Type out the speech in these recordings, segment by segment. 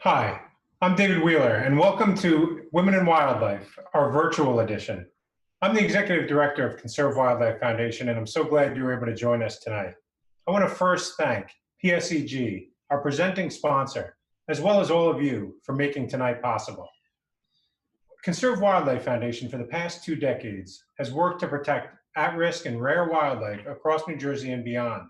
Hi, I'm David Wheeler, and welcome to Women in Wildlife, our virtual edition. I'm the Executive Director of Conserve Wildlife Foundation, and I'm so glad you were able to join us tonight. I want to first thank PSEG, our presenting sponsor, as well as all of you for making tonight possible. Conserve Wildlife Foundation for the past 2 decades has worked to protect at-risk and rare wildlife across New Jersey and beyond.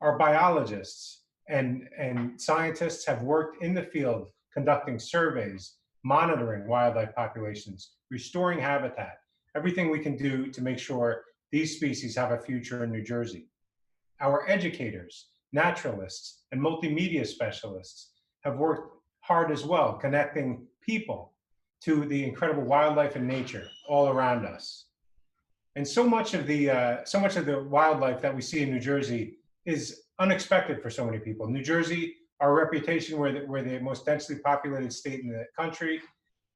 Our biologists and scientists have worked in the field conducting surveys, monitoring wildlife populations, restoring habitat, everything we can do to make sure these species have a future in New Jersey. Our educators, naturalists, and multimedia specialists have worked hard as well, connecting people to the incredible wildlife and nature all around us. And so much of the wildlife that we see in New Jersey is unexpected for so many people. New Jersey, our reputation, we're the most densely populated state in the country,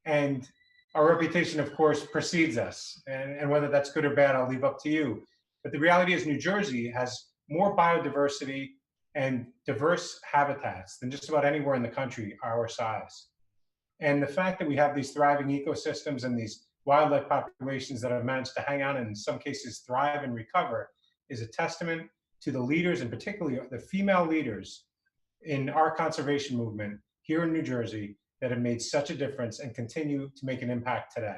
and our reputation, of course, precedes us. And whether that's good or bad, I'll leave up to you. But the reality is New Jersey has more biodiversity and diverse habitats than just about anywhere in the country our size. And the fact that we have these thriving ecosystems and these wildlife populations that have managed to hang on and in some cases thrive and recover is a testament to the leaders, and particularly the female leaders in our conservation movement here in New Jersey that have made such a difference and continue to make an impact today.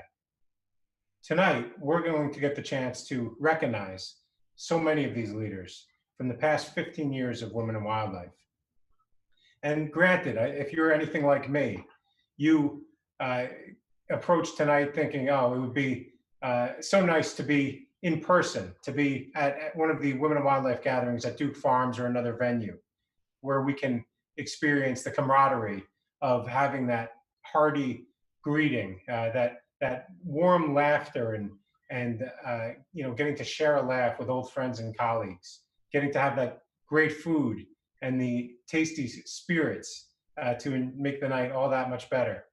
Tonight, we're going to get the chance to recognize so many of these leaders from the past 15 years of Women in Wildlife. And granted, if you're anything like me, you approach tonight thinking, oh, it would be so nice to be in person, to be at one of the Women in Wildlife gatherings at Duke Farms or another venue, where we can experience the camaraderie of having that hearty greeting, that warm laughter, and getting to share a laugh with old friends and colleagues, getting to have that great food and the tasty spirits to make the night all that much better.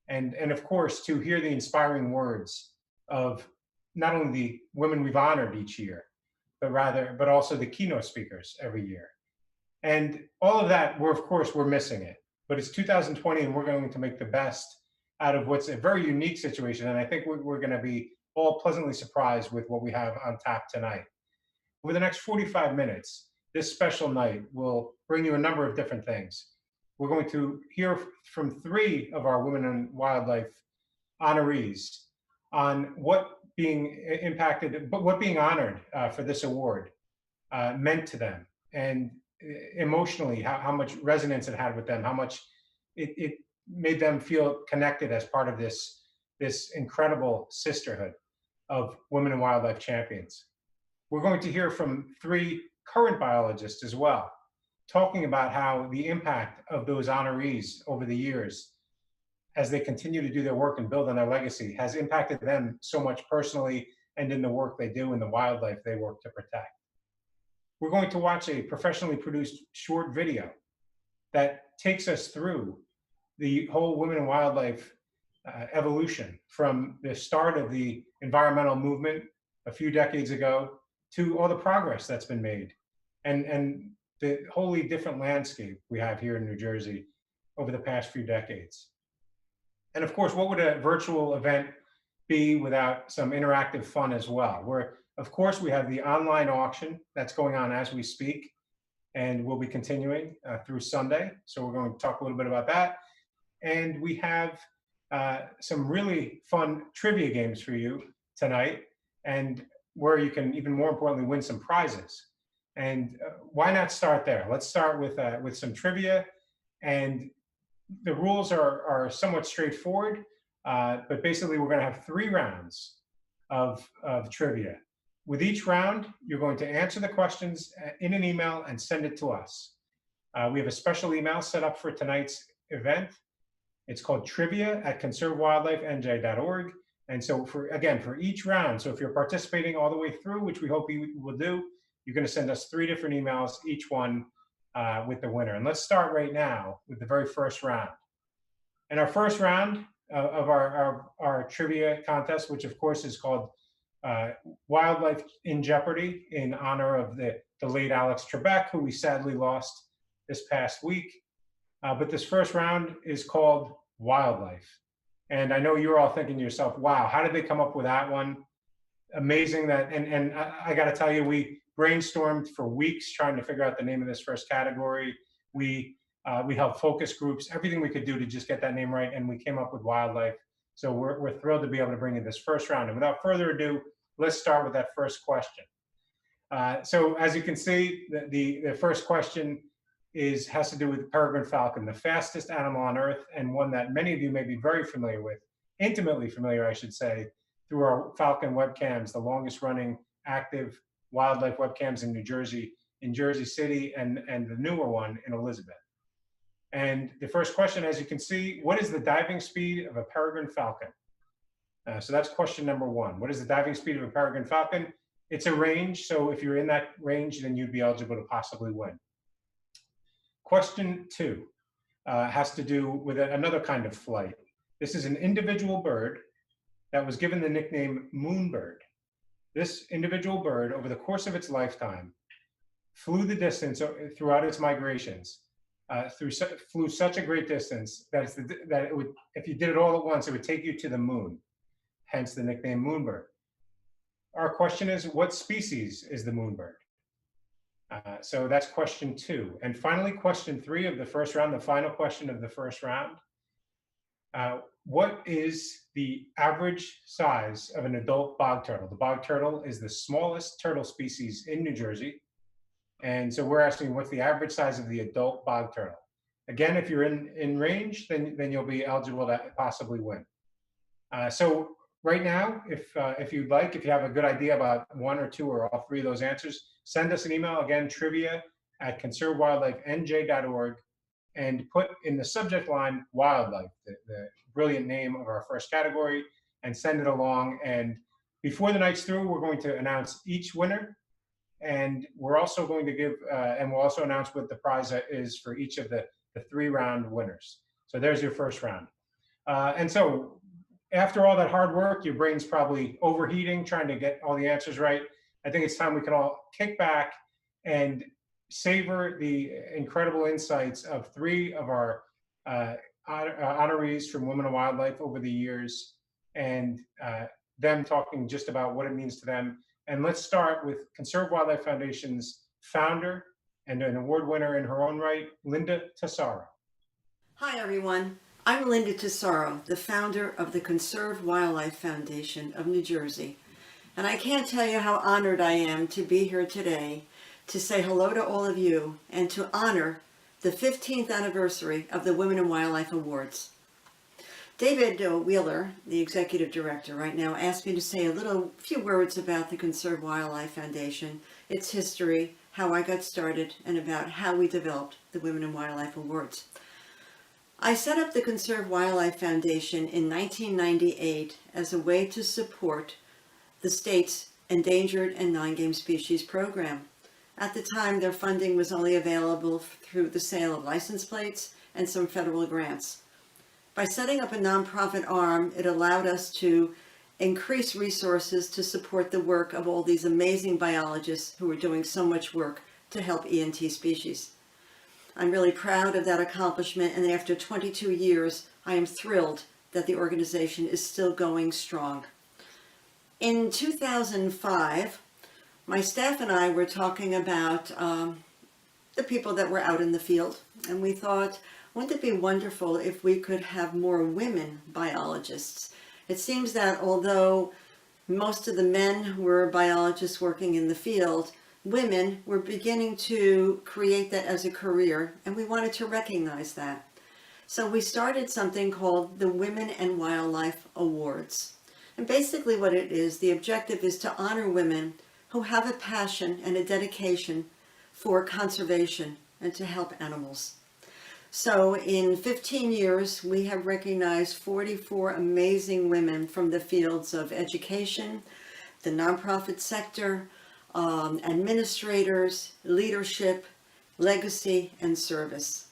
And of course, to hear the inspiring words of not only the women we've honored each year, but also the keynote speakers every year. And all of that, we're missing it. But it's 2020 and we're going to make the best out of what's a very unique situation. And I think we're going to be all pleasantly surprised with what we have on tap tonight. Over the next 45 minutes, this special night will bring you a number of different things. We're going to hear from 3 of our Women in Wildlife honorees on what being honored for this award meant to them, and emotionally how much resonance it had with them, how much it made them feel connected as part of this incredible sisterhood of Women in Wildlife champions. We're going to hear from 3 current biologists as well, talking about how the impact of those honorees over the years, as they continue to do their work and build on their legacy, has impacted them so much personally and in the work they do and the wildlife they work to protect. We're going to watch a professionally produced short video that takes us through the whole Women in Wildlife evolution from the start of the environmental movement a few decades ago to all the progress that's been made and the wholly different landscape we have here in New Jersey over the past few decades. And of course, what would a virtual event be without some interactive fun as well? Of course, we have the online auction that's going on as we speak, and we'll be continuing through Sunday. So we're going to talk a little bit about that. And we have some really fun trivia games for you tonight, and where you can, even more importantly, win some prizes. And why not start there? Let's start with some trivia. And the rules are somewhat straightforward, but basically we're going to have 3 rounds of trivia. With each round, you're going to answer the questions in an email and send it to us. We have a special email set up for tonight's event. It's called trivia@conservewildlifenj.org. And so for each round, so if you're participating all the way through, which we hope you will do, you're going to send us 3 different emails, each one with the winner. And let's start right now with the very first round. And our first round of our trivia contest, which of course is called Wildlife in Jeopardy, in honor of the late Alex Trebek, who we sadly lost this past week. But this first round is called Wildlife. And I know you're all thinking to yourself, wow, how did they come up with that one? Amazing that, and I got to tell you, we brainstormed for weeks trying to figure out the name of this first category. We held focus groups, everything we could do to just get that name right, and we came up with Wildlife. So we're thrilled to be able to bring you this first round. And without further ado, let's start with that first question. So as you can see, the first question has to do with peregrine falcon, the fastest animal on Earth, and one that many of you may be very familiar with, intimately familiar, I should say, through our Falcon webcams, the longest running active wildlife webcams in Jersey City, and the newer one in Elizabeth. And the first question, as you can see, what is the diving speed of a peregrine falcon? So that's question number one. What is the diving speed of a peregrine falcon? It's a range, so if you're in that range, then you'd be eligible to possibly win. Question two has to do with another kind of flight. This is an individual bird that was given the nickname moonbird. This individual bird, over the course of its lifetime, flew the distance throughout its migrations, flew such a great distance that it would, if you did it all at once, it would take you to the moon, hence the nickname moonbird. Our question is, what species is the moonbird? So that's question two. And finally, question three of the first round, the final question of the first round. What is the average size of an adult bog turtle? The bog turtle is the smallest turtle species in New Jersey. And so we're asking, what's the average size of the adult bog turtle? Again, if you're in range, then you'll be eligible to possibly win. So right now, if you'd like, if you have a good idea about one or two or all three of those answers, send us an email, again, trivia@conservewildlifenj.org, and put in the subject line wildlife, the brilliant name of our first category, and send it along. And before the night's through, we're going to announce each winner. And we're also going to give, and we'll also announce what the prize is for each of the 3-round winners. So there's your first round. And so after all that hard work, your brain's probably overheating, trying to get all the answers right. I think it's time we can all kick back and savor the incredible insights of 3 of our honorees from Women and Wildlife over the years, and them talking just about what it means to them. And let's start with Conserve Wildlife Foundation's founder and an award winner in her own right, Linda Tesoro. Hi, everyone. I'm Linda Tesoro, the founder of the Conserve Wildlife Foundation of New Jersey. And I can't tell you how honored I am to be here today to say hello to all of you and to honor the 15th anniversary of the Women in Wildlife Awards. David Wheeler, the executive director right now, asked me to say a few words about the Conserve Wildlife Foundation, its history, how I got started, and about how we developed the Women in Wildlife Awards. I set up the Conserve Wildlife Foundation in 1998 as a way to support the state's endangered and non-game species program. At the time, their funding was only available through the sale of license plates and some federal grants. By setting up a nonprofit arm, it allowed us to increase resources to support the work of all these amazing biologists who are doing so much work to help ENT species. I'm really proud of that accomplishment, and after 22 years, I am thrilled that the organization is still going strong. In 2005, my staff and I were talking about the people that were out in the field, and we thought, wouldn't it be wonderful if we could have more women biologists? It seems that although most of the men were biologists working in the field, women were beginning to create that as a career, and we wanted to recognize that. So we started something called the Women and Wildlife Awards. And basically what it is, the objective is to honor women who have a passion and a dedication for conservation and to help animals. So in 15 years, we have recognized 44 amazing women from the fields of education, the nonprofit sector, administrators, leadership, legacy, and service.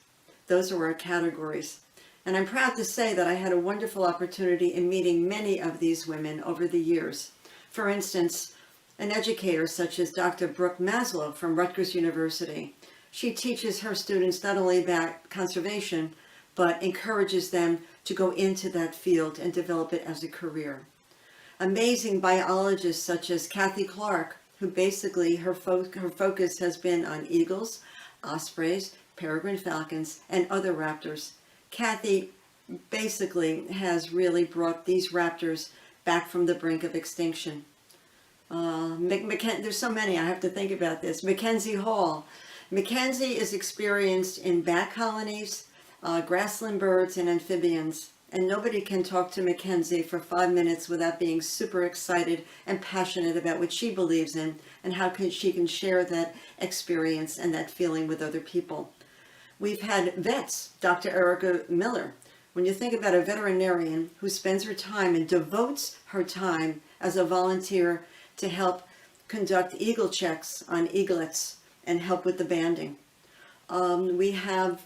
Those are our categories. And I'm proud to say that I had a wonderful opportunity in meeting many of these women over the years. For instance, an educator such as Dr. Brooke Maslow from Rutgers University, She teaches her students not only about conservation, but encourages them to go into that field and develop it as a career. Amazing biologists such as Kathy Clark, who basically her focus has been on eagles, ospreys, peregrine falcons, and other raptors. Kathy basically has really brought these raptors back from the brink of extinction. There's so many, I have to think about this. Mackenzie Hall. Mackenzie is experienced in bat colonies, grassland birds, and amphibians. And nobody can talk to Mackenzie for 5 minutes without being super excited and passionate about what she believes in and how she can share that experience and that feeling with other people. We've had vets, Dr. Erica Miller. When you think about a veterinarian who spends her time and devotes her time as a volunteer to help conduct eagle checks on eaglets and help with the banding. We have,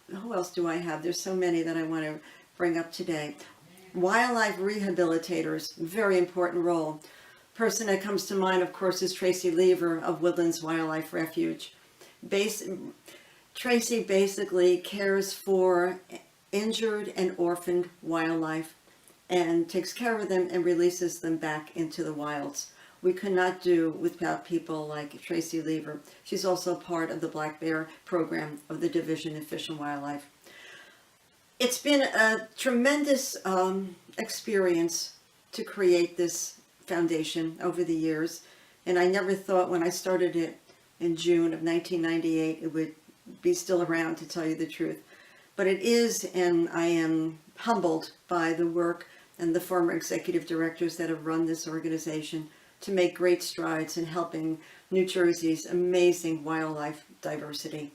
who else do I have? There's so many that I want to bring up today. Wildlife rehabilitators, very important role. Person that comes to mind, of course, is Tracy Lever of Woodlands Wildlife Refuge. Tracy basically cares for injured and orphaned wildlife and takes care of them and releases them back into the wilds. We could not do without people like Tracy Lever. She's also part of the Black Bear program of the Division of Fish and Wildlife. It's been a tremendous experience to create this foundation over the years, and I never thought when I started it in June of 1998 it would be still around, to tell you the truth. But it is, and I am humbled by the work and the former executive directors that have run this organization to make great strides in helping New Jersey's amazing wildlife diversity.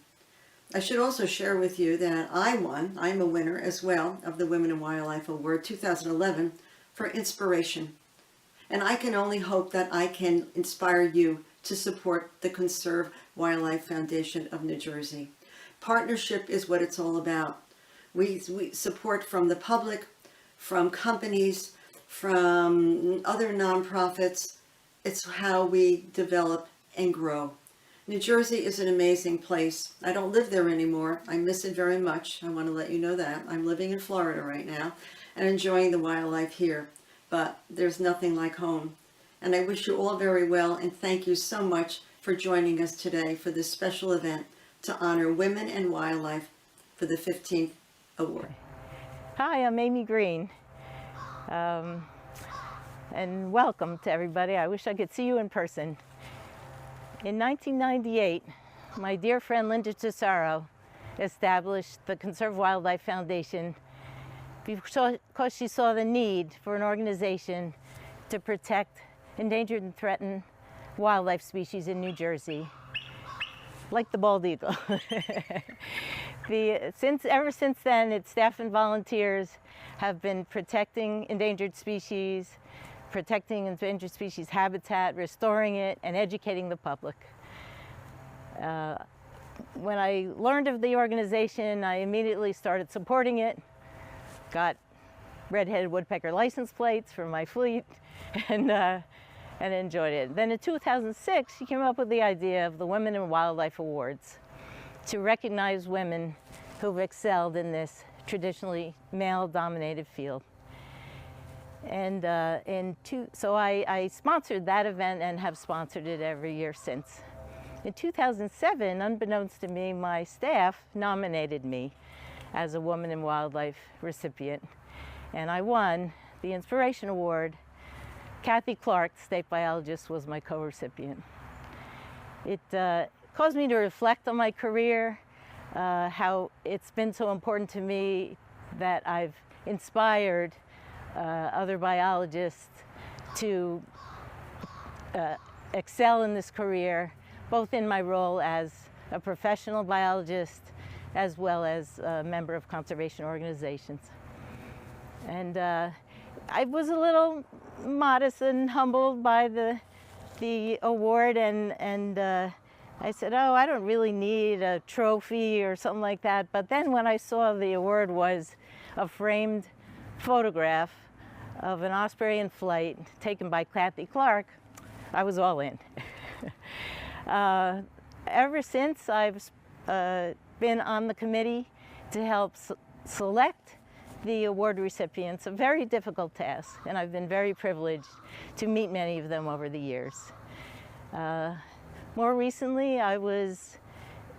I should also share with you that I'm a winner as well of the Women in Wildlife Award 2011 for inspiration. And I can only hope that I can inspire you to support the Conserve Wildlife Foundation of New Jersey. Partnership is what it's all about. We support from the public, from companies, from other nonprofits. It's how we develop and grow. New Jersey is an amazing place. I don't live there anymore. I miss it very much. I want to let you know that. I'm living in Florida right now and enjoying the wildlife here. But there's nothing like home. And I wish you all very well, and thank you so much for joining us today for this special event to honor women and wildlife for the 15th award. Hi, I'm Amy Green. And welcome to everybody. I wish I could see you in person. In 1998, my dear friend Linda Tesoro established the Conserve Wildlife Foundation because she saw the need for an organization to protect endangered and threatened wildlife species in New Jersey, like the bald eagle. Ever since then, its staff and volunteers have been protecting endangered species, protecting endangered species habitat, restoring it, and educating the public. When I learned of the organization, I immediately started supporting it, got red-headed woodpecker license plates for my fleet, and enjoyed it. Then in 2006, she came up with the idea of the Women in Wildlife Awards to recognize women who've excelled in this traditionally male-dominated field. And so I sponsored that event and have sponsored it every year since. In 2007, unbeknownst to me, my staff nominated me as a Woman in Wildlife recipient, and I won the Inspiration Award. Kathy Clark, state biologist, was my co-recipient. It caused me to reflect on my career, how it's been so important to me that I've inspired other biologists to excel in this career, both in my role as a professional biologist as well as a member of conservation organizations. And I was a little modest and humbled by the award, and I said, oh, I don't really need a trophy or something like that. But then when I saw the award was a framed photograph of an osprey in flight taken by Kathy Clark, I was all in. ever since, I've been on the committee to help select the award recipients, a very difficult task, and I've been very privileged to meet many of them over the years. More recently, I was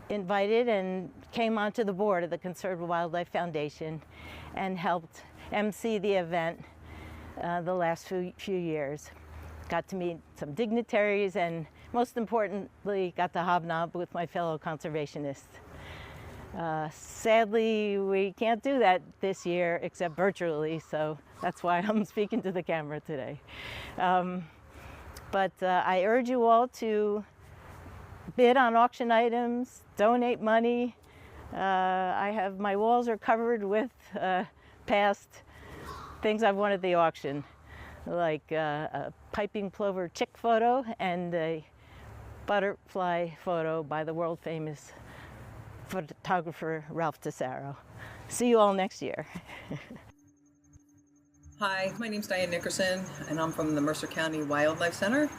invited and came onto the board of the Conserved Wildlife Foundation and helped MC the event the last few years. Got to meet some dignitaries and, most importantly, got to hobnob with my fellow conservationists. Sadly, we can't do that this year except virtually, so that's why I'm speaking to the camera today. But I urge you all to bid on auction items, donate money. My walls are covered with past things I've won at the auction, like a piping plover chick photo and a butterfly photo by the world famous photographer Ralph Tesaro. See you all next year. Hi, my name's Diane Nickerson, and I'm from the Mercer County Wildlife Center,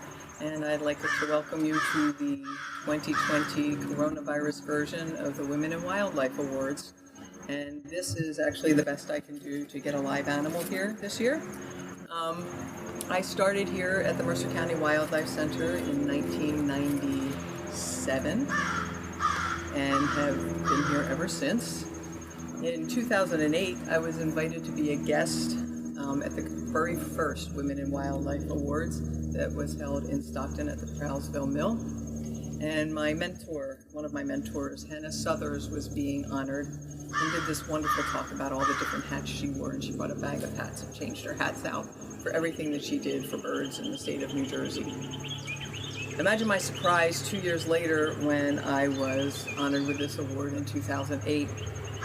and I'd like to welcome you to the 2020 coronavirus version of the Women in Wildlife Awards. And this is actually the best I can do to get a live animal here this year. I started here at the Mercer County Wildlife Center in 1997 and have been here ever since. In 2008, I was invited to be a guest at the very first Women in Wildlife Awards that was held in Stockton at the Prowlesville Mill. And my mentor, one of my mentors, Hannah Southers, was being honored and did this wonderful talk about all the different hats she wore, and she brought a bag of hats and changed her hats out for everything that she did for birds in the state of New Jersey. Imagine my surprise 2 years later when I was honored with this award in 2008.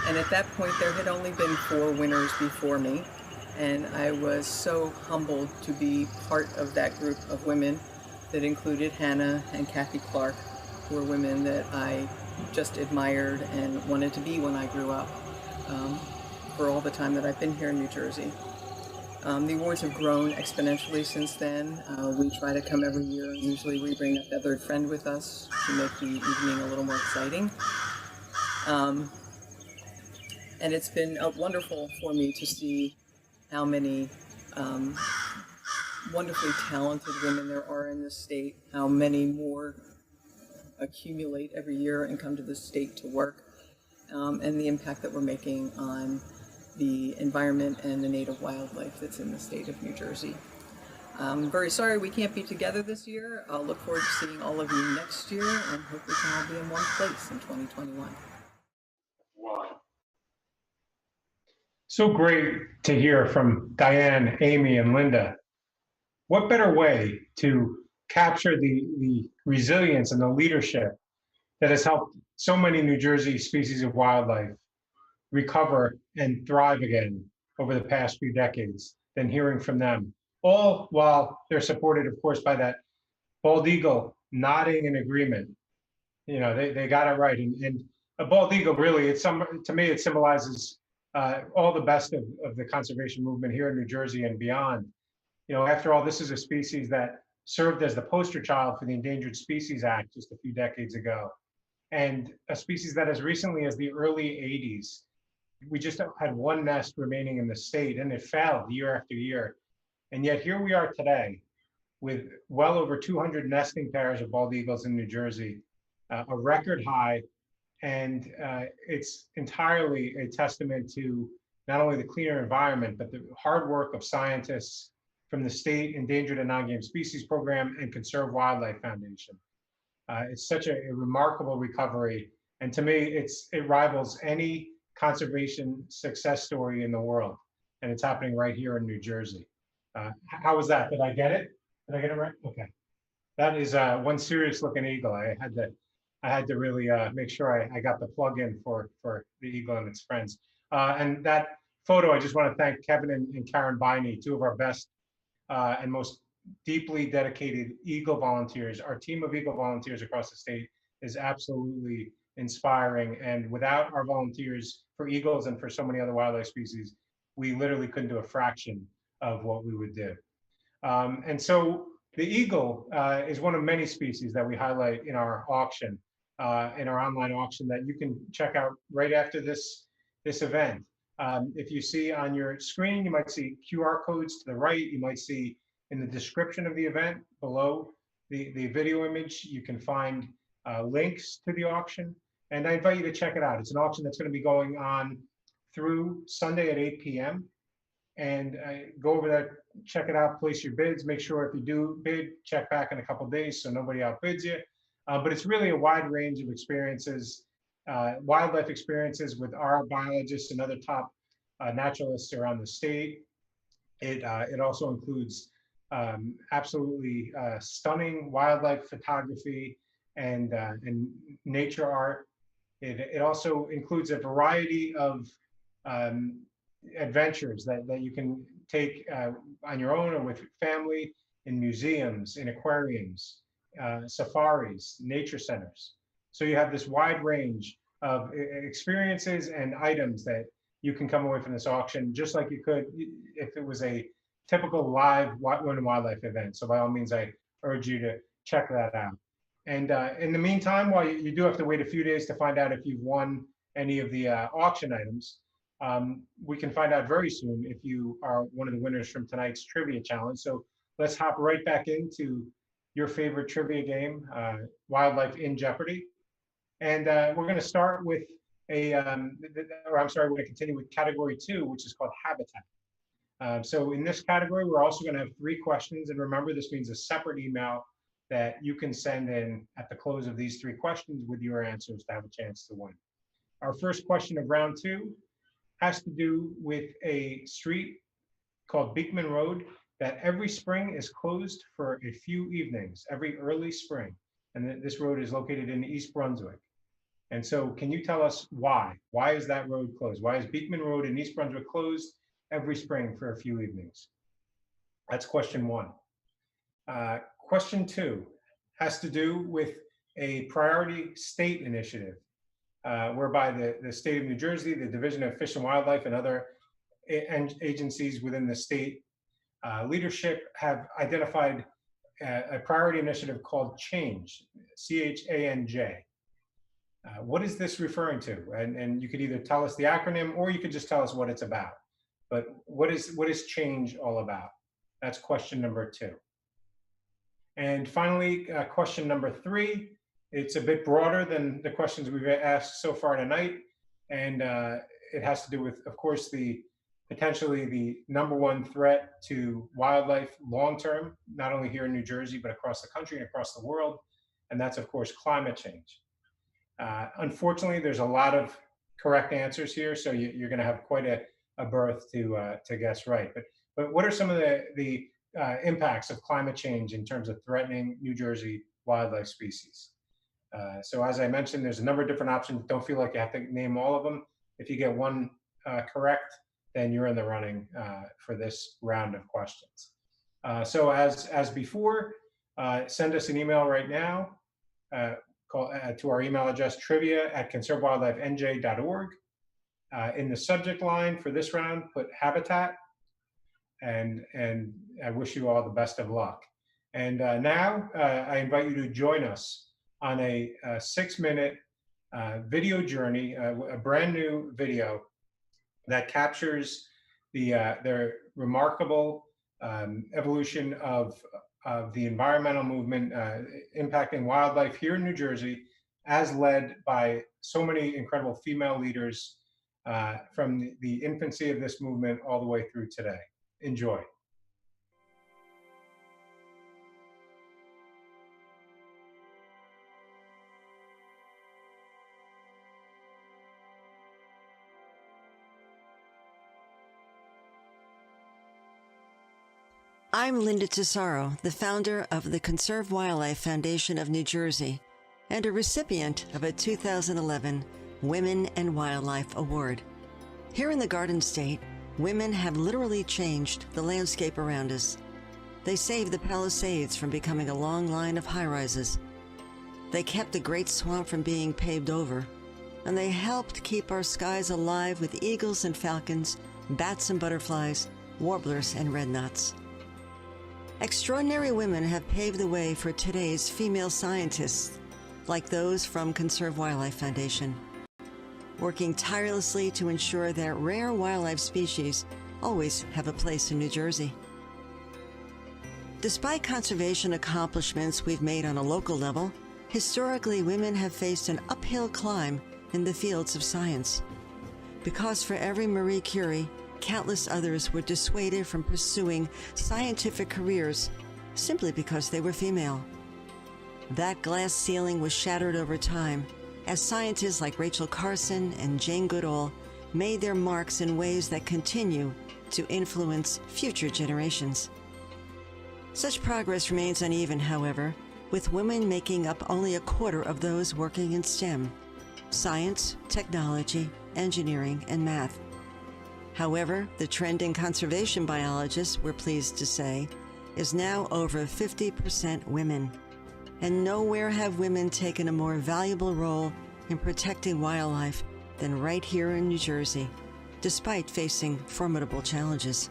And at that point, there had only been 4 winners before me. And I was so humbled to be part of that group of women that included Hannah and Kathy Clark, who were women that I just admired and wanted to be when I grew up, for all the time that I've been here in New Jersey. The awards have grown exponentially since then. We try to come every year. Usually we bring a feathered friend with us to make the evening a little more exciting. And it's been wonderful for me to see how many wonderfully talented women there are in this state, how many more accumulate every year and come to the state to work, and the impact that we're making on the environment and the native wildlife that's in the state of New Jersey. I'm very sorry we can't be together this year. I'll look forward to seeing all of you next year and hope we can all be in one place in 2021. So great to hear from Diane, Amy, and Linda. What better way to capture the resilience and the leadership that has helped so many New Jersey species of wildlife recover and thrive again over the past few decades than hearing from them, all while they're supported, of course, by that bald eagle nodding in agreement. You know, they got it right. And a bald eagle, really, to me, it symbolizes all the best of the conservation movement here in New Jersey and beyond. You know, after all, this is a species that served as the poster child for the Endangered Species Act just a few decades ago, and a species that as recently as the early 80s, we just had one nest remaining in the state, and it failed year after year. And yet here we are today with well over 200 nesting pairs of bald eagles in New Jersey, a record high. And it's entirely a testament to not only the cleaner environment, but the hard work of scientists from the State Endangered and Non-Game Species Program and Conserved Wildlife Foundation. It's such a remarkable recovery. And to me, it rivals any conservation success story in the world. And it's happening right here in New Jersey. How was that? Did I get it? Did I get it right? Okay. That is one serious looking eagle. I had to really make sure I got the plug in for the eagle and its friends. And that photo, I just want to thank Kevin and Karen Biney, 2 of our best and most deeply dedicated eagle volunteers. Our team of eagle volunteers across the state is absolutely inspiring. And without our volunteers for eagles and for so many other wildlife species, we literally couldn't do a fraction of what we would do. And so the eagle is one of many species that we highlight in our auction. in our online auction that you can check out right after this event. If you see on your screen, you might see QR codes to the right. You might see in the description of the event below the video image, you can find links to the auction. And I invite you to check it out. It's an auction that's going to be going on through Sunday at 8 p.m. And go over there, check it out, place your bids. Make sure if you do bid, check back in a couple of days so nobody outbids you. But it's really a wide range of experiences, wildlife experiences with our biologists and other top naturalists around the state. It also includes absolutely stunning wildlife photography and nature art. It also includes a variety of adventures that you can take on your own or with family in museums, in aquariums, safaris, nature centers. So you have this wide range of experiences and items that you can come away from this auction, just like you could if it was a typical live Women and Wildlife event. So by all means, I urge you to check that out. And in the meantime, while you do have to wait a few days to find out if you've won any of the auction items, we can find out very soon if you are one of the winners from tonight's trivia challenge. So let's hop right back into your favorite trivia game, Wildlife in Jeopardy. And we're going to start with we're going to continue with category 2, which is called habitat. So in this category, we're also going to have 3 questions. And remember, this means a separate email that you can send in at the close of these 3 questions with your answers to have a chance to win. Our first question of round 2 has to do with a street called Beekman Road that every spring is closed for a few evenings, every early spring. And this road is located in East Brunswick. And so can you tell us why? Why is that road closed? Why is Beekman Road in East Brunswick closed every spring for a few evenings? That's question 1. Question 2 has to do with a priority state initiative whereby the state of New Jersey, the Division of Fish and Wildlife, and other agencies within the state leadership have identified a priority initiative called CHANJ, CHANJ. What is this referring to? And you could either tell us the acronym or you could just tell us what it's about. But what is CHANJ all about? That's question number 2. And finally, question number 3. It's a bit broader than the questions we've asked so far tonight. And it has to do with, of course, potentially the #1 threat to wildlife long-term, not only here in New Jersey, but across the country and across the world. And that's, of course, climate change. Unfortunately, there's a lot of correct answers here, so you're going to have quite a berth to guess right. But what are some of the impacts of climate change in terms of threatening New Jersey wildlife species? So as I mentioned, there's a number of different options. Don't feel like you have to name all of them. If you get one correct, then you're in the running for this round of questions. So as before, send us an email right now. To our email address, trivia@conservewildlifenj.org. In the subject line for this round, put habitat, and I wish you all the best of luck. And now I invite you to join us on a 6-minute video journey, a brand new video that captures the remarkable evolution of the environmental movement impacting wildlife here in New Jersey, as led by so many incredible female leaders from the infancy of this movement all the way through today. Enjoy. I'm Linda Tesoro, the founder of the Conserve Wildlife Foundation of New Jersey and a recipient of a 2011 Women and Wildlife Award. Here in the Garden State, women have literally changed the landscape around us. They saved the Palisades from becoming a long line of high-rises. They kept the Great Swamp from being paved over, and they helped keep our skies alive with eagles and falcons, bats and butterflies, warblers and redknots. Extraordinary women have paved the way for today's female scientists, like those from Conserve Wildlife Foundation, working tirelessly to ensure that rare wildlife species always have a place in New Jersey. Despite conservation accomplishments we've made on a local level, historically women have faced an uphill climb in the fields of science. Because for every Marie Curie, countless others were dissuaded from pursuing scientific careers simply because they were female. That glass ceiling was shattered over time as scientists like Rachel Carson and Jane Goodall made their marks in ways that continue to influence future generations. Such progress remains uneven, however, with women making up only a quarter of those working in STEM: science, technology, engineering, and math. However, the trend in conservation biologists, we're pleased to say, is now over 50% women. And nowhere have women taken a more valuable role in protecting wildlife than right here in New Jersey, despite facing formidable challenges.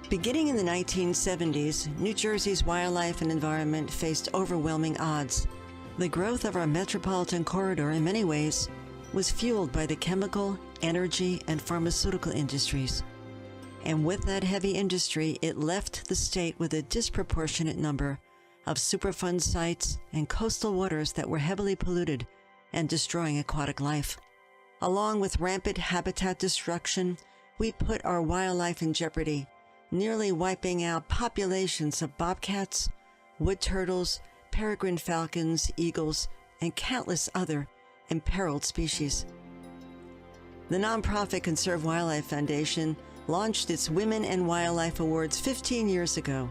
Beginning in the 1970s, New Jersey's wildlife and environment faced overwhelming odds. The growth of our metropolitan corridor in many ways was fueled by the chemical, energy, and pharmaceutical industries. And with that heavy industry, it left the state with a disproportionate number of Superfund sites and coastal waters that were heavily polluted and destroying aquatic life. Along with rampant habitat destruction, we put our wildlife in jeopardy, nearly wiping out populations of bobcats, wood turtles, peregrine falcons, eagles, and countless other imperiled species. The nonprofit Conserve Wildlife Foundation launched its Women in Wildlife Awards 15 years ago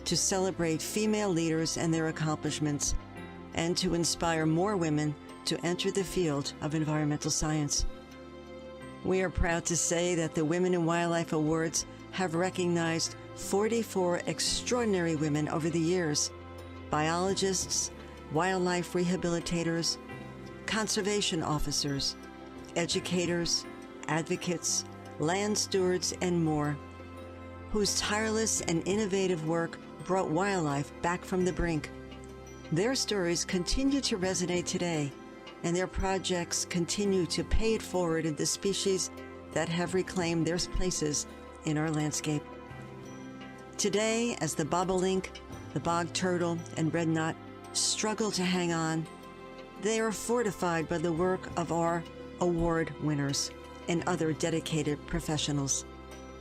to celebrate female leaders and their accomplishments, and to inspire more women to enter the field of environmental science. We are proud to say that the Women in Wildlife Awards have recognized 44 extraordinary women over the years: biologists, wildlife rehabilitators, conservation officers, educators, advocates, land stewards, and more, whose tireless and innovative work brought wildlife back from the brink. Their stories continue to resonate today, and their projects continue to pay it forward into species that have reclaimed their places in our landscape. Today, as the bobolink, the bog turtle, and red knot struggle to hang on, they are fortified by the work of our award winners and other dedicated professionals.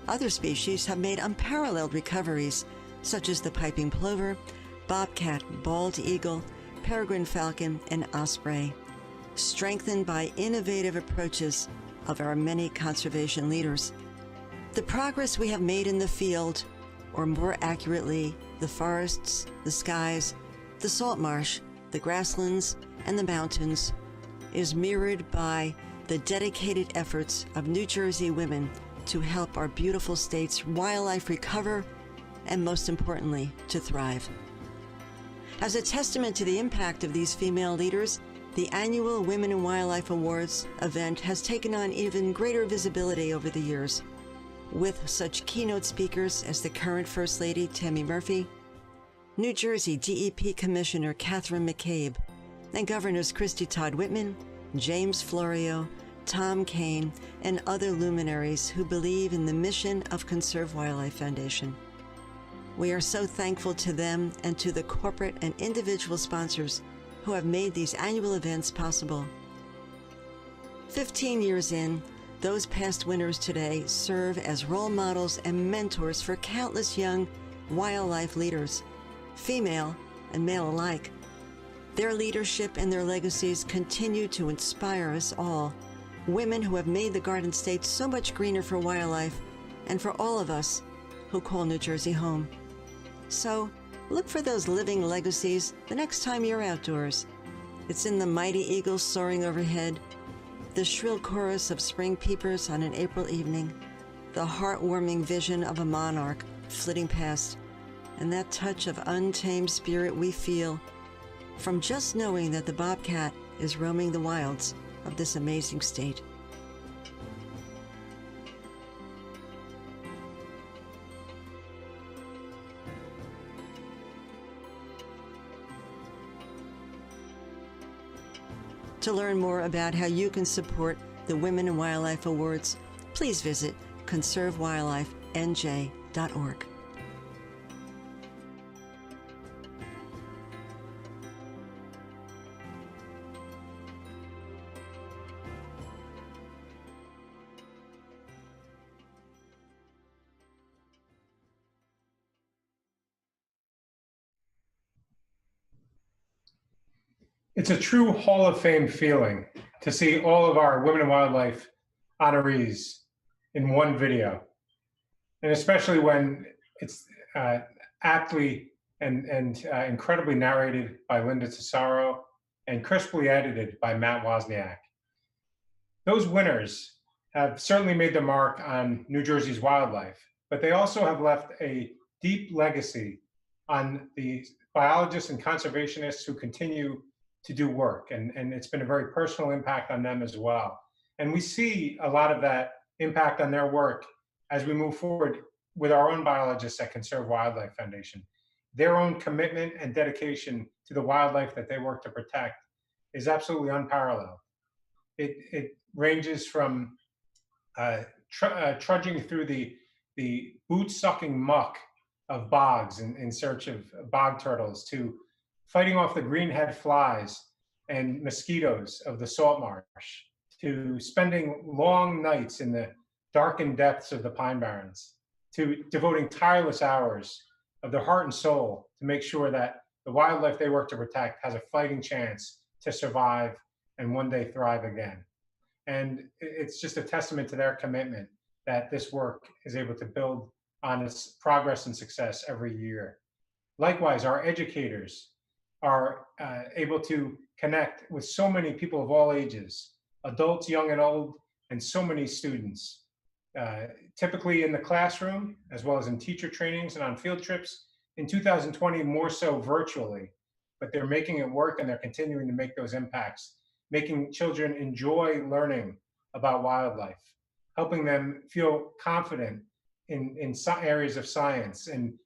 Other species have made unparalleled recoveries, such as the piping plover, bobcat, bald eagle, peregrine falcon, and osprey, strengthened by innovative approaches of our many conservation leaders. The progress we have made in the field, or more accurately, the forests, the skies, the salt marsh, the grasslands, and the mountains, is mirrored by the dedicated efforts of New Jersey women to help our beautiful state's wildlife recover and, most importantly, to thrive. As a testament to the impact of these female leaders, the annual Women in Wildlife Awards event has taken on even greater visibility over the years, with such keynote speakers as the current First Lady Tammy Murphy, New Jersey DEP Commissioner Catherine McCabe, and Governors Christie Todd Whitman, James Florio, Tom Kane, and other luminaries who believe in the mission of Conserve Wildlife Foundation. We are so thankful to them and to the corporate and individual sponsors who have made these annual events possible. 15 years in, those past winners today serve as role models and mentors for countless young wildlife leaders, female and male alike. Their leadership and their legacies continue to inspire us all, women who have made the Garden State so much greener for wildlife and for all of us who call New Jersey home. So, look for those living legacies the next time you're outdoors. It's in the mighty eagles soaring overhead, the shrill chorus of spring peepers on an April evening, the heartwarming vision of a monarch flitting past, and that touch of untamed spirit we feel from just knowing that the bobcat is roaming the wilds of this amazing state. To learn more about how you can support the Women in Wildlife Awards, please visit conservewildlifenj.org. It's a true Hall of Fame feeling to see all of our Women in Wildlife honorees in one video, and especially when it's aptly and incredibly narrated by Linda Tesoro and crisply edited by Matt Wozniak. Those winners have certainly made their mark on New Jersey's wildlife, but they also have left a deep legacy on the biologists and conservationists who continue to do work, and it's been a very personal impact on them as well. And we see a lot of that impact on their work as we move forward with our own biologists at Conserve Wildlife Foundation. Their own commitment and dedication to the wildlife that they work to protect is absolutely unparalleled. It ranges from trudging through the boot-sucking muck of bogs in search of bog turtles, to fighting off the greenhead flies and mosquitoes of the salt marsh, to spending long nights in the darkened depths of the pine barrens, to devoting tireless hours of their heart and soul to make sure that the wildlife they work to protect has a fighting chance to survive and one day thrive again. And it's just a testament to their commitment that this work is able to build on its progress and success every year. Likewise, our educators are able to connect with so many people of all ages, adults, young and old, and so many students, typically in the classroom, as well as in teacher trainings and on field trips. In 2020, more so virtually, but they're making it work and they're continuing to make those impacts, making children enjoy learning about wildlife, helping them feel confident in areas of science, and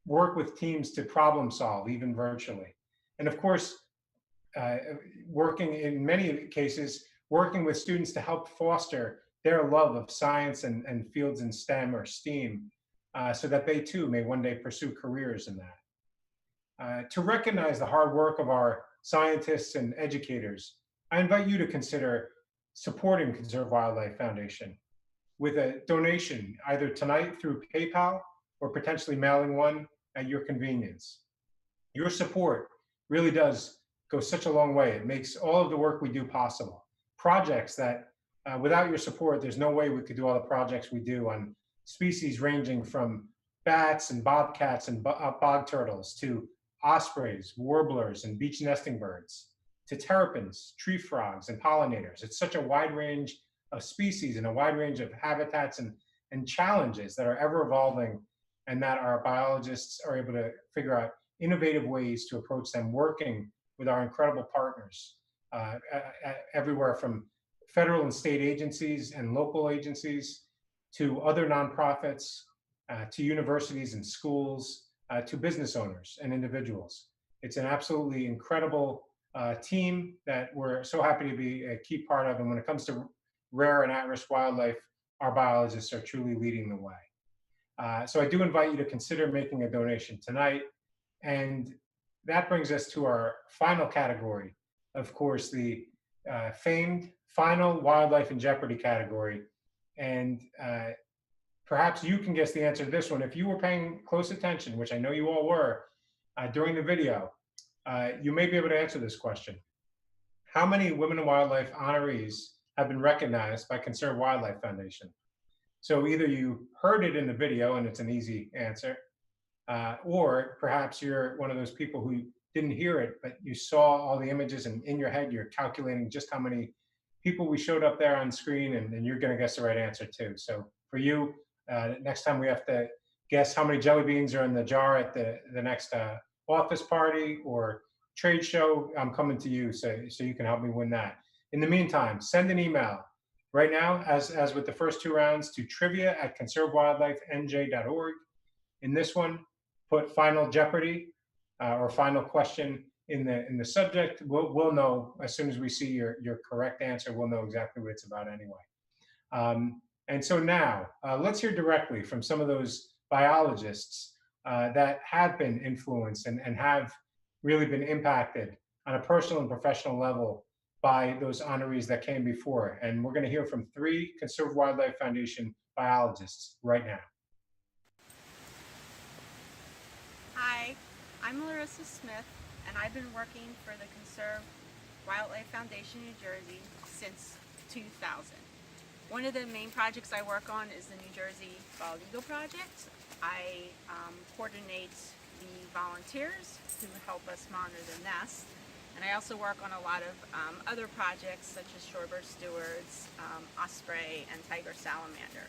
work with teams to problem solve, even virtually. And of course, working in many cases, working with students to help foster their love of science and fields in STEM or STEAM, so that they too may one day pursue careers in that. To recognize the hard work of our scientists and educators, I invite you to consider supporting Conserve Wildlife Foundation with a donation, either tonight through PayPal or potentially mailing one at your convenience. Your support really does go such a long way. It makes all of the work we do possible. Projects that without your support, there's no way we could do all the projects we do on species ranging from bats and bobcats and bog turtles to ospreys, warblers, and beach nesting birds, to terrapins, tree frogs, and pollinators. It's such a wide range of species and a wide range of habitats and challenges that are ever evolving, and that our biologists are able to figure out innovative ways to approach them, working with our incredible partners everywhere from federal and state agencies and local agencies to other nonprofits, to universities and schools, to business owners and individuals. It's an absolutely incredible team that we're so happy to be a key part of. And when it comes to rare and at-risk wildlife, our biologists are truly leading the way. So I do invite you to consider making a donation tonight. And that brings us to our final category, of course, the famed final Wildlife in Jeopardy category. And perhaps you can guess the answer to this one. If you were paying close attention, which I know you all were during the video, you may be able to answer this question. How many Women in Wildlife honorees have been recognized by Conserve Wildlife Foundation? So either you heard it in the video and it's an easy answer, or perhaps you're one of those people who didn't hear it, but you saw all the images and in your head, you're calculating just how many people we showed up there on screen, and you're gonna guess the right answer too. So for you, next time we have to guess how many jelly beans are in the jar at the next office party or trade show, I'm coming to you so you can help me win that. In the meantime, send an email right now, as with the first two rounds, to trivia@conservewildlifenj.org. In this one, put Final Jeopardy or final question in the subject, we'll know as soon as we see your correct answer. We'll know exactly what it's about anyway. And so now let's hear directly from some of those biologists that have been influenced and have really been impacted on a personal and professional level by those honorees that came before. And we're going to hear from 3 Conserve Wildlife Foundation biologists right now. Hi, I'm Larissa Smith, and I've been working for the Conserve Wildlife Foundation New Jersey since 2000. One of the main projects I work on is the New Jersey Bald Eagle Project. I coordinate the volunteers who help us monitor the nest, and I also work on a lot of other projects such as shorebird stewards, osprey, and tiger salamander.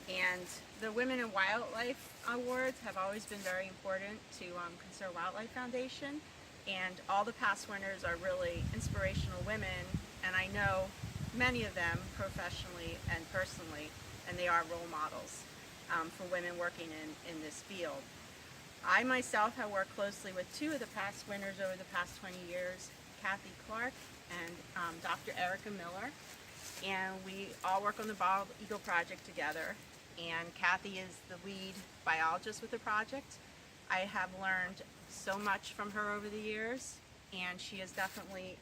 And the Women in Wildlife Awards have always been very important to Conserve Wildlife Foundation, and all the past winners are really inspirational women, and I know many of them professionally and personally, and they are role models for women working in this field. I myself have worked closely with 2 of the past winners over the past 20 years, Kathy Clark and Dr. Erica Miller, and we all work on the Bald Eagle Project together, and Kathy is the lead biologist with the project. I have learned so much from her over the years, and she is definitely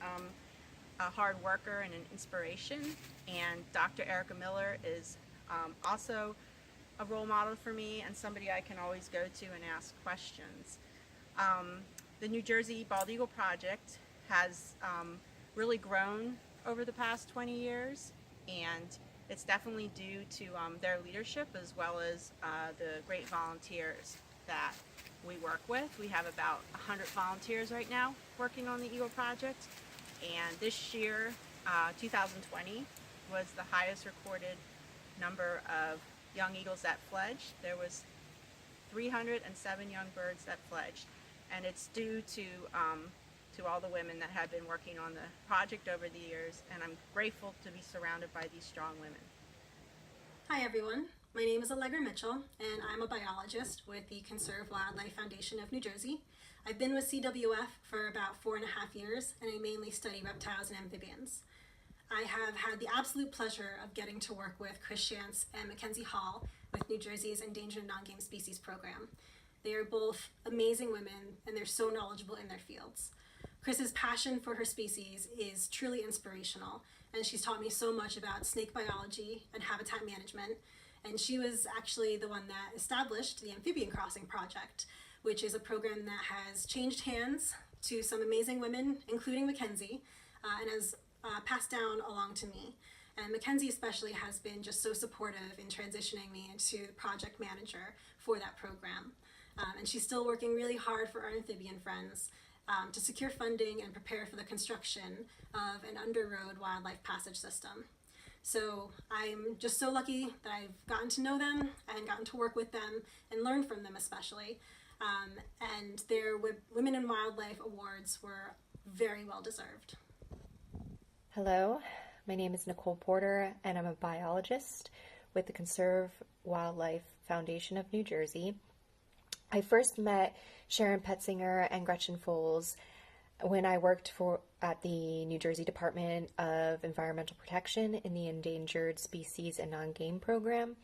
a hard worker and an inspiration. And Dr. Erica Miller is also a role model for me and somebody I can always go to and ask questions. The New Jersey Bald Eagle Project has really grown over the past 20 years, and it's definitely due to their leadership as well as the great volunteers that we work with. We have about 100 volunteers right now working on the Eagle Project. And this year, 2020, was the highest recorded number of young eagles that fledged. There was 307 young birds that fledged, and it's due to all the women that have been working on the project over the years, and I'm grateful to be surrounded by these strong women. Hi everyone, my name is Allegra Mitchell, and I'm a biologist with the Conserve Wildlife Foundation of New Jersey. I've been with CWF for about 4.5 years, and I mainly study reptiles and amphibians. I have had the absolute pleasure of getting to work with Chris Shantz and Mackenzie Hall with New Jersey's Endangered Non-Game Species Program. They are both amazing women, and they're so knowledgeable in their fields. Chris's passion for her species is truly inspirational, and she's taught me so much about snake biology and habitat management, and she was actually the one that established the Amphibian Crossing Project, which is a program that has changed hands to some amazing women, including Mackenzie, and has passed down along to me. And Mackenzie especially has been just so supportive in transitioning me into project manager for that program. And she's still working really hard for our amphibian friends to secure funding and prepare for the construction of an under-road wildlife passage system. So I'm just so lucky that I've gotten to know them and gotten to work with them and learn from them especially. And their Women in Wildlife Awards were very well deserved. Hello, my name is Nicole Porter, and I'm a biologist with the Conserve Wildlife Foundation of New Jersey. I first met Sharon Petzinger and Gretchen Foles when I worked at the New Jersey Department of Environmental Protection in the Endangered Species and Non-Game Program.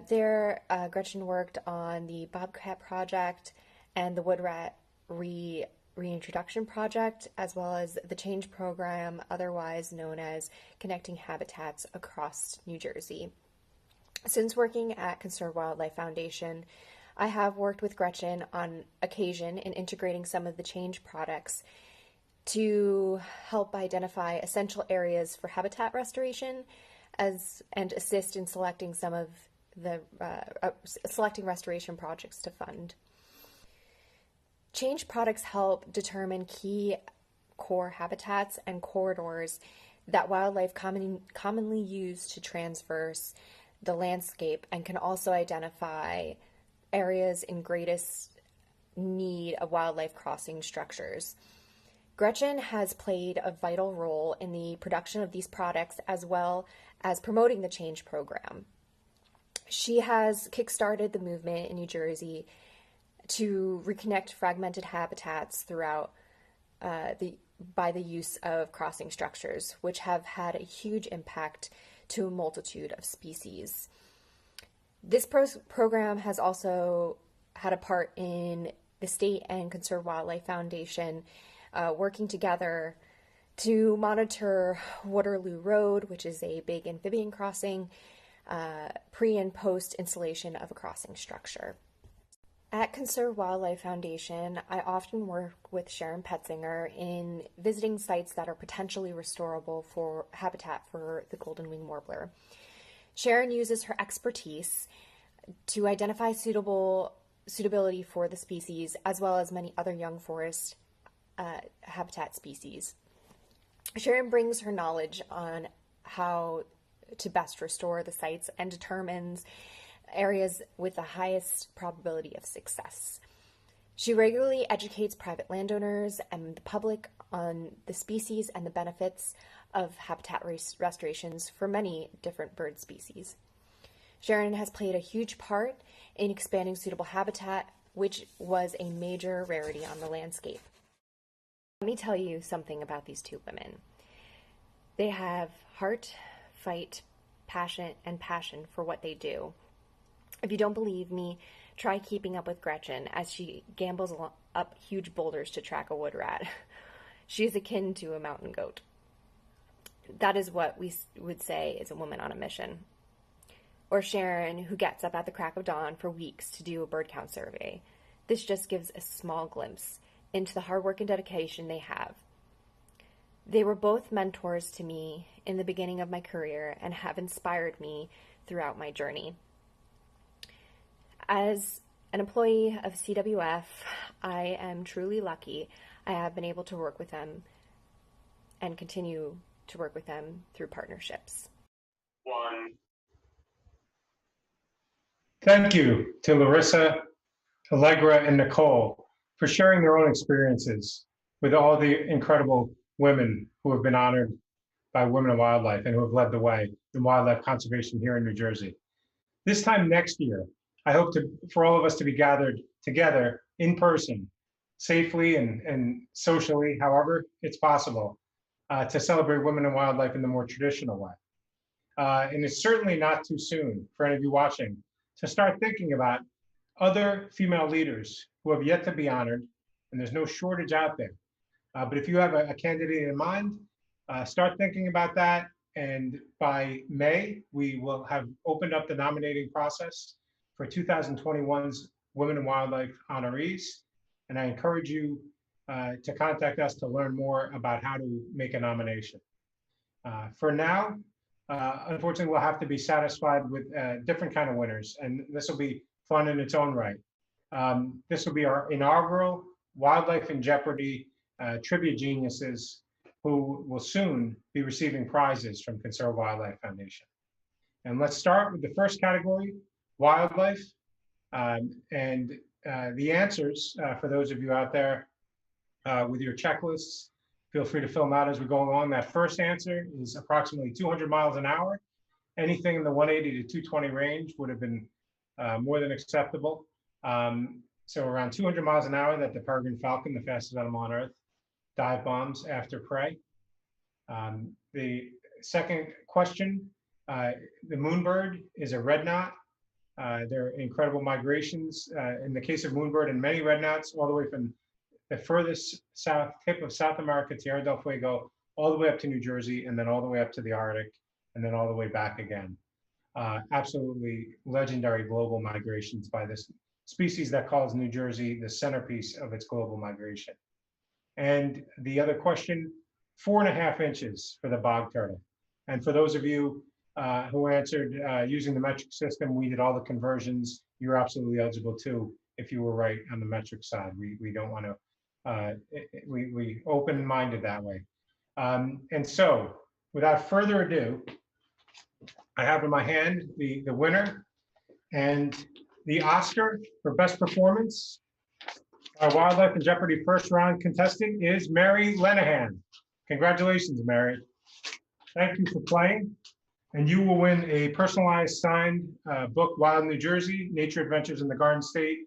There, Gretchen worked on the Bobcat Project and the Wood Rat Reintroduction Project, as well as the CHANJ program, otherwise known as Connecting Habitats Across New Jersey. Since working at Conserve Wildlife Foundation, I have worked with Gretchen on occasion in integrating some of the CHANJ products to help identify essential areas for habitat restoration and assist in selecting some of the selecting restoration projects to fund. CHANJ products help determine key core habitats and corridors that wildlife commonly use to transverse the landscape, and can also identify areas in greatest need of wildlife crossing structures. Gretchen has played a vital role in the production of these products as well as promoting the CHANJ program. She has kickstarted the movement in New Jersey to reconnect fragmented habitats throughout by the use of crossing structures, which have had a huge impact to a multitude of species. This program has also had a part in the state and Conserve Wildlife Foundation working together to monitor Waterloo Road, which is a big amphibian crossing, pre and post installation of a crossing structure. At Conserve Wildlife Foundation, I often work with Sharon Petzinger in visiting sites that are potentially restorable for habitat for the golden winged warbler. Sharon uses her expertise to identify suitability for the species, as well as many other young forest habitat species. Sharon brings her knowledge on how to best restore the sites and determines areas with the highest probability of success. She regularly educates private landowners and the public on the species and the benefits of habitat restorations for many different bird species. Sharon has played a huge part in expanding suitable habitat, which was a major rarity on the landscape. Let me tell you something about these two women. They have heart, fight, passion for what they do. If you don't believe me, try keeping up with Gretchen as she gambles up huge boulders to track a wood rat. She is akin to a mountain goat. That is what we would say is a woman on a mission. Or Sharon, who gets up at the crack of dawn for weeks to do a bird count survey. This just gives a small glimpse into the hard work and dedication they have. They were both mentors to me in the beginning of my career and have inspired me throughout my journey. As an employee of CWF, I am truly lucky I have been able to work with them and continue to work with them through partnerships. Thank you to Larissa, Allegra, and Nicole for sharing their own experiences with all the incredible women who have been honored by Women in Wildlife and who have led the way in wildlife conservation here in New Jersey. This time next year, I hope for all of us to be gathered together in person, safely and socially, however it's possible, to celebrate women in wildlife in the more traditional way. And it's certainly not too soon for any of you watching to start thinking about other female leaders who have yet to be honored, and there's no shortage out there. But if you have a candidate in mind, start thinking about that. And by May, we will have opened up the nominating process for 2021's Women in Wildlife honorees. And I encourage you to contact us to learn more about how to make a nomination. For now, unfortunately, we'll have to be satisfied with different kind of winners, and this will be fun in its own right. This will be our inaugural Wildlife in Jeopardy Trivia Geniuses, who will soon be receiving prizes from Conserve Wildlife Foundation. And let's start with the first category, wildlife. And the answers, for those of you out there with your checklists, feel free to fill them out as we go along. That first answer is approximately 200 miles an hour. Anything in the 180 to 220 range would have been more than acceptable. So around 200 miles an hour that the peregrine falcon, the fastest animal on Earth, dive bombs after prey. The second question, the moonbird is a red knot. There are incredible migrations in the case of moonbird and many red knots all the way from the furthest south tip of South America, Tierra del Fuego, all the way up to New Jersey, and then all the way up to the Arctic, and then all the way back again. Absolutely legendary global migrations by this species that calls New Jersey the centerpiece of its global migration. And the other question, 4.5 inches for the bog turtle. And for those of you who answered using the metric system, we did all the conversions. You're absolutely eligible too if you were right on the metric side. We don't want to, we open-minded that way. And so without further ado, I have in my hand the winner and the Oscar for best performance. Our Wildlife in Jeopardy first round contestant is Mary Lenahan. Congratulations, Mary. Thank you for playing. And you will win a personalized signed book, Wild New Jersey, Nature Adventures in the Garden State,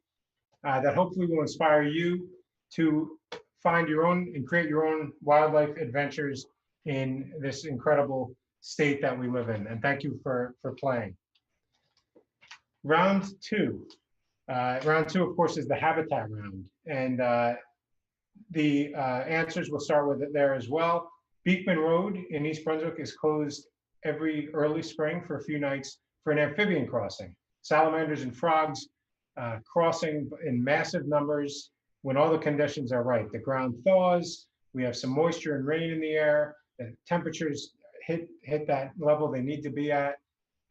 that hopefully will inspire you to find your own and create your own wildlife adventures in this incredible state that we live in. And thank you for playing. Round two. Round two, of course, is the habitat round. And the answers we'll start with it there as well. Beekman Road in East Brunswick is closed every early spring for a few nights for an amphibian crossing. Salamanders and frogs crossing in massive numbers when all the conditions are right. The ground thaws, we have some moisture and rain in the air, the temperatures hit that level they need to be at,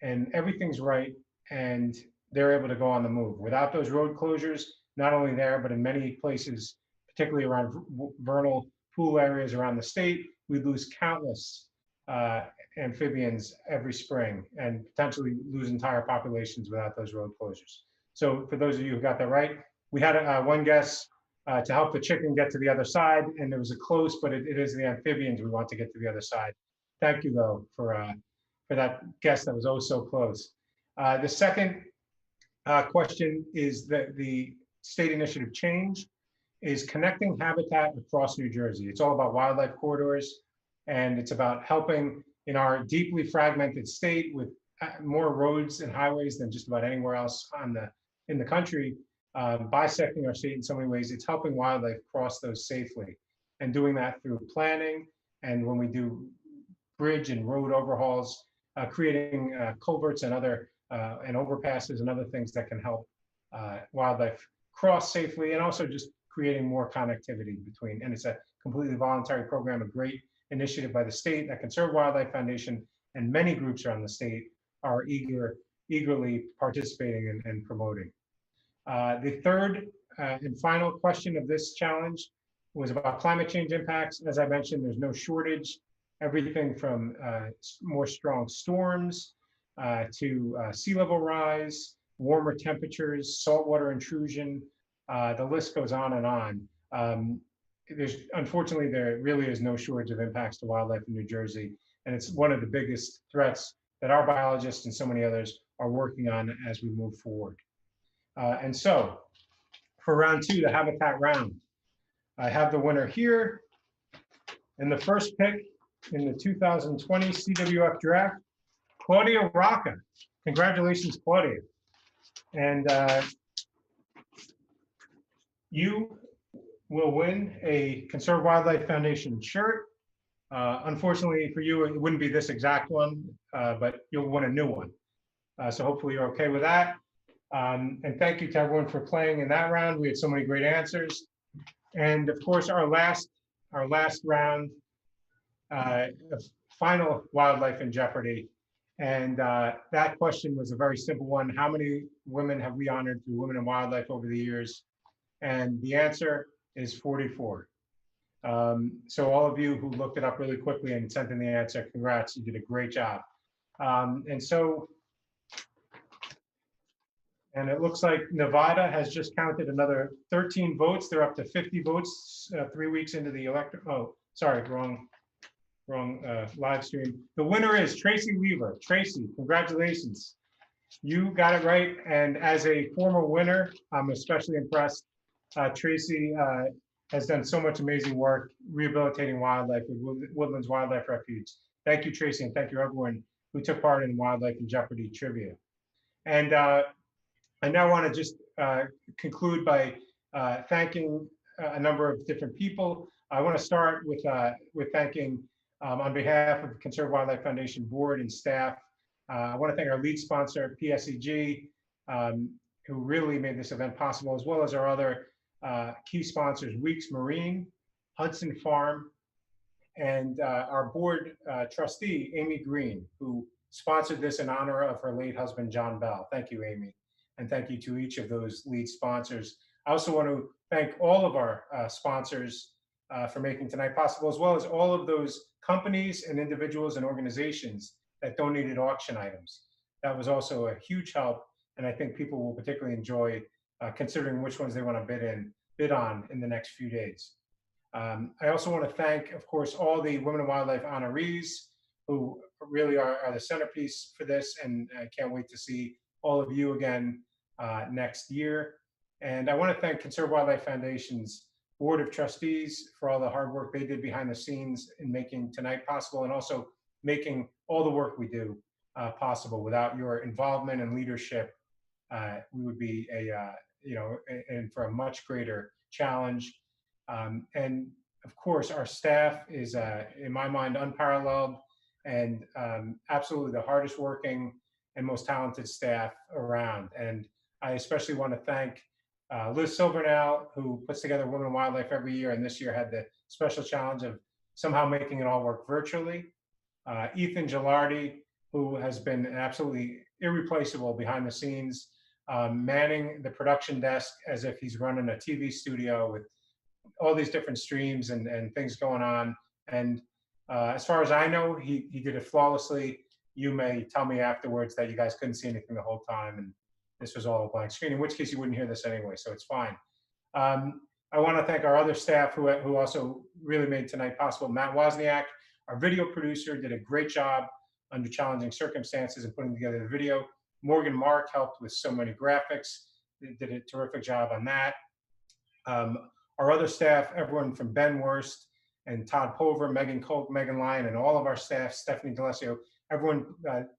and everything's right, and they're able to go on the move. Without those road closures, not only there, but in many places, particularly around vernal pool areas around the state, we lose countless amphibians every spring and potentially lose entire populations without those road closures. So for those of you who got that right, we had one guess to help the chicken get to the other side, and it was a close, but it is the amphibians we want to get to the other side. Thank you though for that guess that was oh so close. The second question is that the state initiative CHANJ is connecting habitat across New Jersey. It's all about wildlife corridors, and it's about helping in our deeply fragmented state with more roads and highways than just about anywhere else in the country, bisecting our state in so many ways. It's helping wildlife cross those safely, and doing that through planning, and when we do bridge and road overhauls, creating culverts and other and overpasses and other things that can help wildlife cross safely, and also just creating more connectivity between. And it's a completely voluntary program, a great initiative by the state. That Conserve Wildlife Foundation and many groups around the state are eagerly participating and promoting. The third and final question of this challenge was about climate change impacts. As I mentioned, there's no shortage. Everything from more strong storms to sea level rise, warmer temperatures, saltwater intrusion, the list goes on and on. Unfortunately, there really is no shortage of impacts to wildlife in New Jersey, and it's one of the biggest threats that our biologists and so many others are working on as we move forward. And so, for round two, the habitat round, I have the winner here, and the first pick in the 2020 CWF draft, Claudia Rocca. Congratulations, Claudia. And you will win a Conserve Wildlife Foundation shirt. Unfortunately for you, it wouldn't be this exact one, but you'll win a new one. So hopefully you're okay with that. And thank you to everyone for playing in that round. We had so many great answers. And of course, our last round, the final Wildlife in Jeopardy. And that question was a very simple one. How many women have we honored through Women in Wildlife over the years? And the answer is 44. So all of you who looked it up really quickly and sent in the answer, congrats, you did a great job. And it looks like Nevada has just counted another 13 votes. They're up to 50 votes 3 weeks into the election. Oh, sorry, wrong live stream. The winner is Tracy Weaver. Tracy, congratulations. You got it right. And as a former winner, I'm especially impressed. Tracy has done so much amazing work rehabilitating wildlife with Woodlands Wildlife Refuge. Thank you, Tracy, and thank you everyone who took part in Wildlife in Jeopardy trivia. And I now want to just conclude by thanking a number of different people. I want to start with thanking, on behalf of the Conserve Wildlife Foundation board and staff, I want to thank our lead sponsor, PSEG, who really made this event possible, as well as our other key sponsors, Weeks Marine, Hudson Farm, and our board trustee, Amy Green, who sponsored this in honor of her late husband, John Bell. Thank you, Amy. And thank you to each of those lead sponsors. I also want to thank all of our sponsors for making tonight possible, as well as all of those companies and individuals and organizations that donated auction items. That was also a huge help, and I think people will particularly enjoy considering which ones they want to bid on in the next few days. I also want to thank, of course, all the Women in Wildlife honorees who really are the centerpiece for this, and I can't wait to see all of you again next year. And I want to thank Conserve Wildlife Foundation's Board of Trustees for all the hard work they did behind the scenes in making tonight possible, and also making all the work we do possible. Without your involvement and leadership, we would be in for a much greater challenge. And of course, our staff is, in my mind, unparalleled and absolutely the hardest working and most talented staff around. And I especially want to thank Liz Silvernail, who puts together Women in Wildlife every year, and this year had the special challenge of somehow making it all work virtually. Ethan Gilardi, who has been absolutely irreplaceable behind the scenes, manning the production desk as if he's running a TV studio with all these different streams and things going on. And as far as I know, he did it flawlessly. You may tell me afterwards that you guys couldn't see anything the whole time and this was all a blank screen, in which case you wouldn't hear this anyway, so it's fine. I want to thank our other staff who also really made tonight possible. Matt Wozniak, our video producer, did a great job under challenging circumstances in putting together the video. Morgan Mark helped with so many graphics. They did a terrific job on that. Our other staff, everyone from Ben Wurst and Todd Pover, Megan Koch, Megan Lyon, and all of our staff, Stephanie D'Alessio, everyone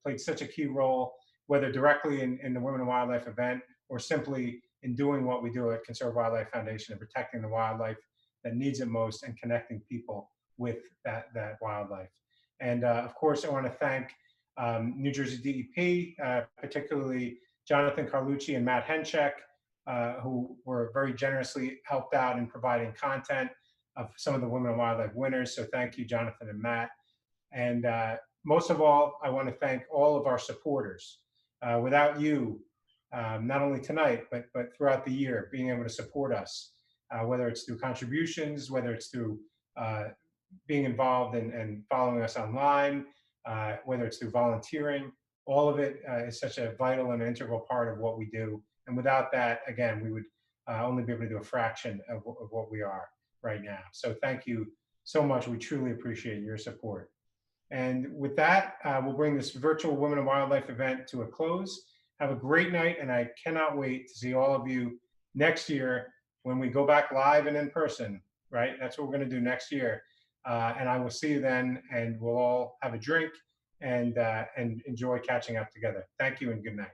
played such a key role, whether directly in the Women in Wildlife event or simply in doing what we do at Conserve Wildlife Foundation and protecting the wildlife that needs it most and connecting people with that wildlife. And of course, I want to thank New Jersey DEP, particularly Jonathan Carlucci and Matt Henchek, who were very generously helped out in providing content of some of the Women in Wildlife winners. So thank you, Jonathan and Matt. And most of all, I want to thank all of our supporters. Without you, not only tonight, but throughout the year, being able to support us, whether it's through contributions, whether it's through being involved and following us online, whether it's through volunteering, all of it is such a vital and integral part of what we do. And without that, again, we would only be able to do a fraction of what we are right now. So thank you so much. We truly appreciate your support. And with that, we'll bring this virtual Women in Wildlife event to a close. Have a great night, and I cannot wait to see all of you next year when we go back live and in person, right? That's what we're going to do next year. And I will see you then, and we'll all have a drink and enjoy catching up together. Thank you and good night.